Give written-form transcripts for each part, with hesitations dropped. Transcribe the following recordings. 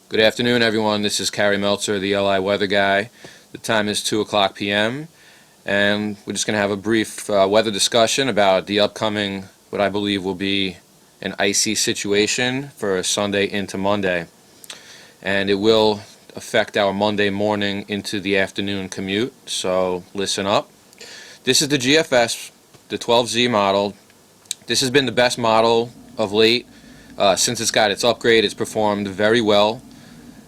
Good afternoon, everyone. This is Carrie Meltzer, the LI weather guy. The time is 2 o'clock p.m. and we're just going to have a brief weather discussion about the upcoming, what I believe will be an icy situation for Sunday into Monday. And it will affect our Monday morning into the afternoon commute, so listen up. This is the GFS, the 12Z model. This has been the best model of late. Since it's got its upgrade, it's performed very well.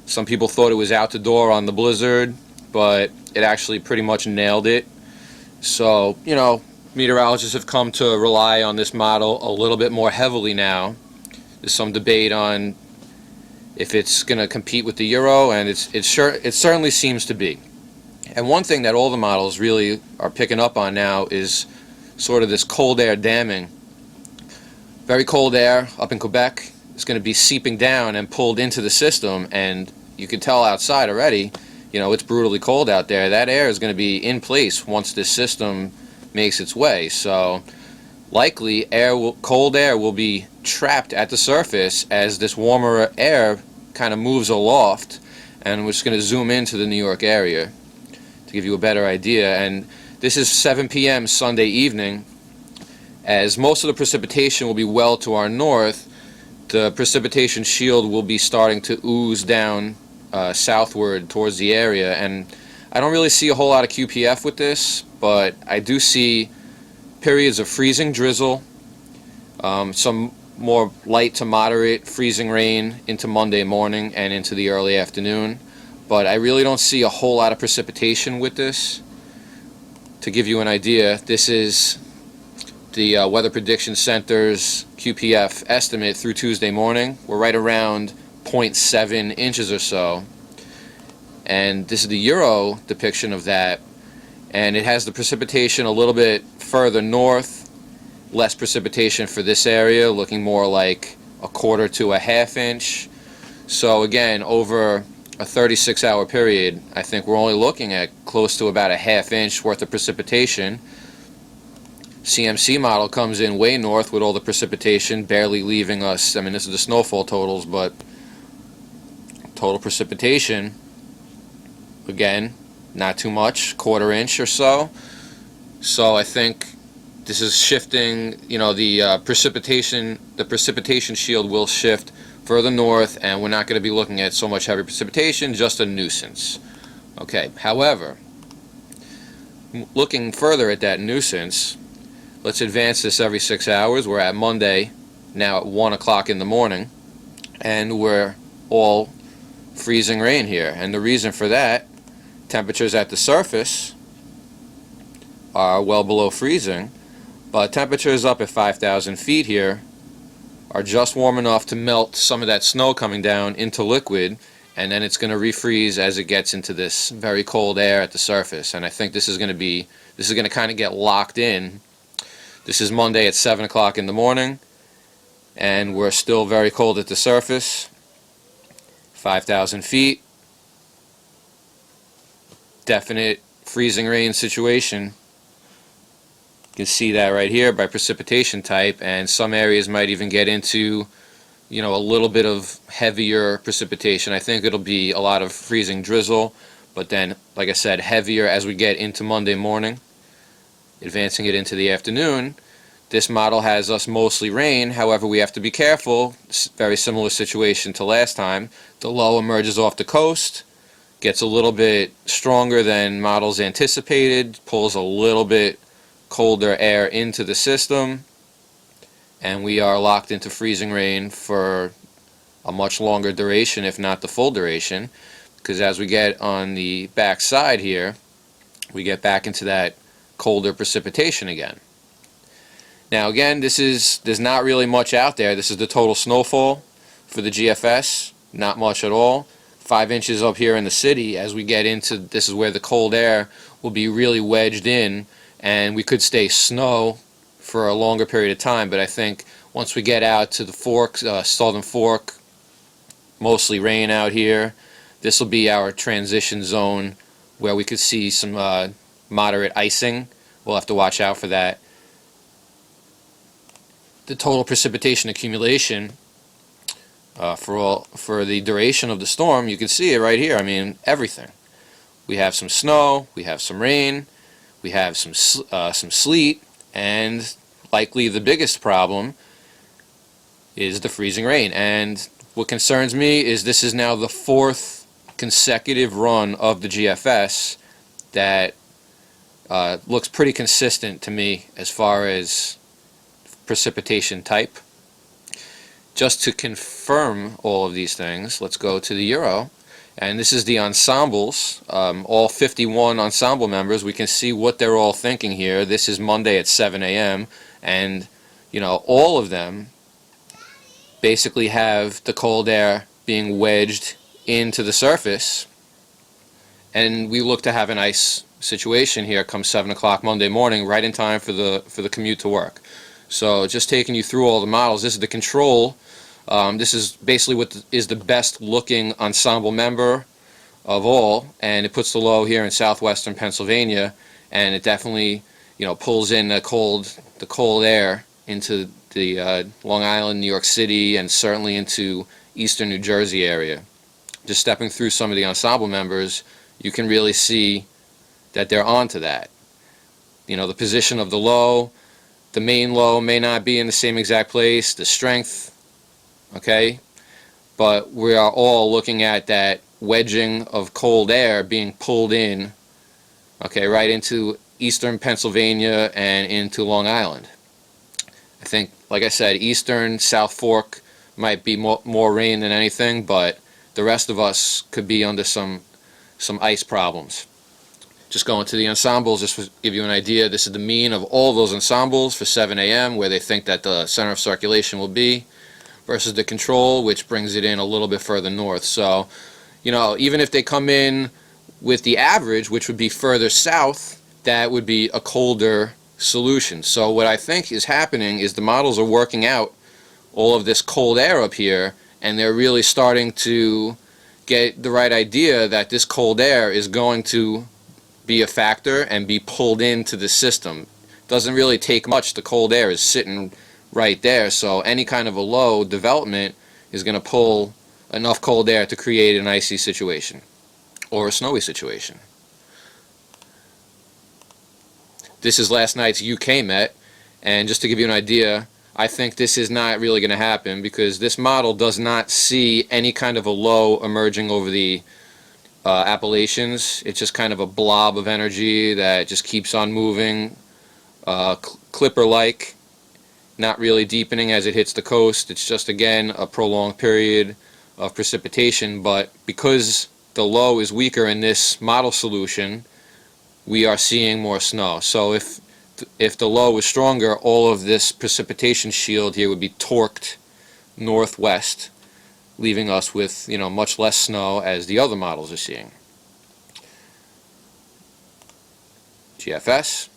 Some people thought it was out the door on the blizzard, but it actually pretty much nailed it. So, meteorologists have come to rely on this model a little bit more heavily now. There's some debate on if it's going to compete with the Euro, and it certainly seems to be. And one thing that all the models really are picking up on now is sort of this cold air damming. Very cold air up in Quebec is going to be seeping down and pulled into the system, and you can tell outside already, it's brutally cold out there. That air is going to be in place once this system makes its way. So likely cold air will be trapped at the surface as this warmer air kind of moves aloft, and we're just going to zoom into the New York area to give you a better idea. And this is 7 p.m. Sunday evening. As most of the precipitation will be well to our north, the precipitation shield will be starting to ooze down southward towards the area, and I don't really see a whole lot of QPF with this, but I do see periods of freezing drizzle, some more light to moderate freezing rain into Monday morning and into the early afternoon, but I really don't see a whole lot of precipitation with this. To give you an idea, this is the Weather Prediction Center's QPF estimate through Tuesday morning. We're right around 0.7 inches or so, and this is the Euro depiction of that, and it has the precipitation a little bit further north, less precipitation for this area, looking more like a quarter to a half inch. So again, over a 36-hour period, I think we're only looking at close to about a half inch worth of precipitation. CMC model comes in way north with all the precipitation, barely leaving us, this is the snowfall totals, but total precipitation, again, not too much, quarter inch or so. So I think this is shifting, the precipitation shield will shift further north, and we're not going to be looking at so much heavy precipitation, just a nuisance. Okay, however, looking further at that nuisance, let's advance this every 6 hours. We're at Monday, now at 1 o'clock in the morning, and we're all freezing rain here. And the reason for that, temperatures at the surface are well below freezing, but temperatures up at 5,000 feet here are just warm enough to melt some of that snow coming down into liquid, and then it's going to refreeze as it gets into this very cold air at the surface. And I think this is going to kind of get locked in. This is Monday at 7 o'clock in the morning, and we're still very cold at the surface. 5,000 feet. Definite freezing rain situation. You can see that right here by precipitation type, and some areas might even get into, a little bit of heavier precipitation. I think it'll be a lot of freezing drizzle, but then, like I said, heavier as we get into Monday morning. Advancing it into the afternoon, this model has us mostly rain. However, we have to be careful. Very similar situation to last time. The low emerges off the coast, gets a little bit stronger than models anticipated, pulls a little bit colder air into the system, and we are locked into freezing rain for a much longer duration, if not the full duration, because as we get on the back side here, we get back into that colder precipitation again. Now again, there's not really much out there. This is the total snowfall for the GFS, not much at all. 5 inches up here in the city. As we get into, this is where the cold air will be really wedged in, and we could stay snow for a longer period of time, but I think once we get out to the Fork, Southern Fork, mostly rain out here, this will be our transition zone where we could see some moderate icing. We'll have to watch out for that. The total precipitation accumulation for the duration of the storm. You can see it right here. I mean, everything. We have some snow, we have some rain, we have some sleet, and likely the biggest problem is the freezing rain. And what concerns me is this is now the fourth consecutive run of the GFS that looks pretty consistent to me as far as precipitation type. Just to confirm all of these things, let's go to the Euro. And this is the ensembles, all 51 ensemble members. We can see what they're all thinking here. This is Monday at 7 a.m. and you know, all of them basically have the cold air being wedged into the surface, and we look to have an ice situation here come 7 o'clock Monday morning, right in time for the commute to work. So just taking you through all the models. This is the control. This is basically what is the best looking ensemble member of all, and it puts the low here in southwestern Pennsylvania, and it definitely, you know, pulls in the cold air into the Long Island, New York City, and certainly into eastern New Jersey area. Just stepping through some of the ensemble members, you can really see that they're onto that. You know, the position of the low, the main low may not be in the same exact place, the strength, okay, but we are all looking at that wedging of cold air being pulled in, okay, right into eastern Pennsylvania and into Long Island. I think, like I said, eastern South Fork might be more rain than anything, but the rest of us could be under some ice problems. Just going to the ensembles, just to give you an idea, this is the mean of all those ensembles for 7 a.m. where they think that the center of circulation will be, versus the control, which brings it in a little bit further north. So, you know, even if they come in with the average, which would be further south, that would be a colder solution. So what I think is happening is the models are working out all of this cold air up here, and they're really starting to get the right idea that this cold air is going to be a factor and be pulled into the system. Doesn't really take much. The cold air is sitting right there, so any kind of a low development is going to pull enough cold air to create an icy situation or a snowy situation. This is last night's UK Met, and just to give you an idea, I think this is not really going to happen because this model does not see any kind of a low emerging over the Appalachians. It's just kind of a blob of energy that just keeps on moving, clipper-like, not really deepening as it hits the coast. It's just, again, a prolonged period of precipitation, but because the low is weaker in this model solution, we are seeing more snow. So if the low was stronger, all of this precipitation shield here would be torqued northwest, leaving us with, you know, much less snow as the other models are seeing. GFS,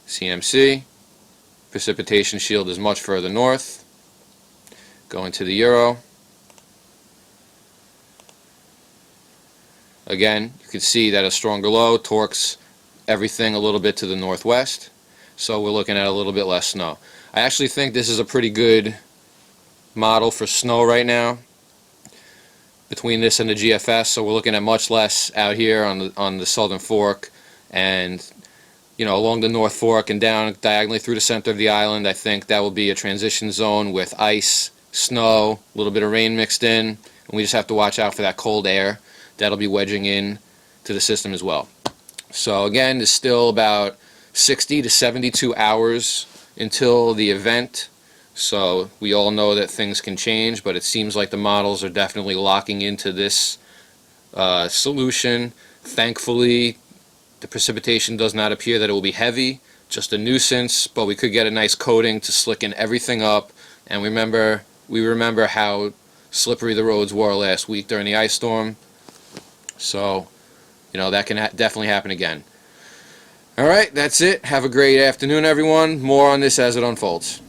CMC, precipitation shield is much further north. Going to the Euro. Again, you can see that a stronger low torques everything a little bit to the northwest, so we're looking at a little bit less snow. I actually think this is a pretty good model for snow right now between this and the GFS, so we're looking at much less out here on the southern fork, and you know, along the North Fork and down diagonally through the center of the island. I think that will be a transition zone with ice, snow, a little bit of rain mixed in, and we just have to watch out for that cold air that'll be wedging in to the system as well. So again, there's still about 60 to 72 hours until the event, so we all know that things can change, but it seems like the models are definitely locking into this solution. Thankfully, the precipitation does not appear that it will be heavy, just a nuisance, but we could get a nice coating to slicken everything up. And we remember how slippery the roads were last week during the ice storm. So, you know, that can definitely happen again. Alright, that's it. Have a great afternoon, everyone. More on this as it unfolds.